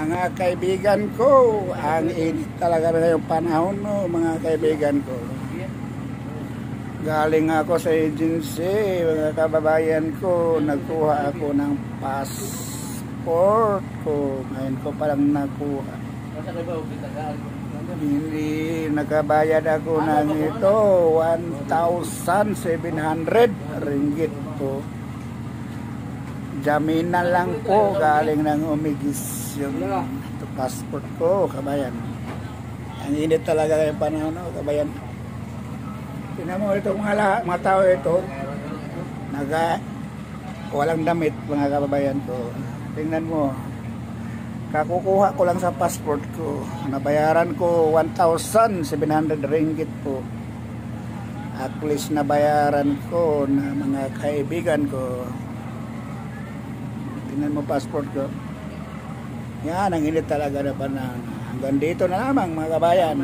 Mga kaibigan ko, ang init talaga ngayong panahon, no, mga kaibigan ko. Galing ako sa agency, mga kababayan ko, nagkuha ako ng passport ko. Ngayon ko palang nakuha. Hindi nakabayad ako ng ito, 1,700 ringgit po. Jaminan lang po, galing ng Umigis yung passport ko, kabayan. Ang init talaga yung panahon, no, kabayan. Tingnan mo ito mga tao ito, walang damit, mga kababayan ko. Tingnan mo, kakukuha ko lang sa passport ko, nabayaran ko 1,700 ringgit po. At least nabayaran ko na mga kaibigan ko. Tingnan mo passport ko. Yan, ang init talaga na panahon. Hanggang dito na lamang, mga kabayan.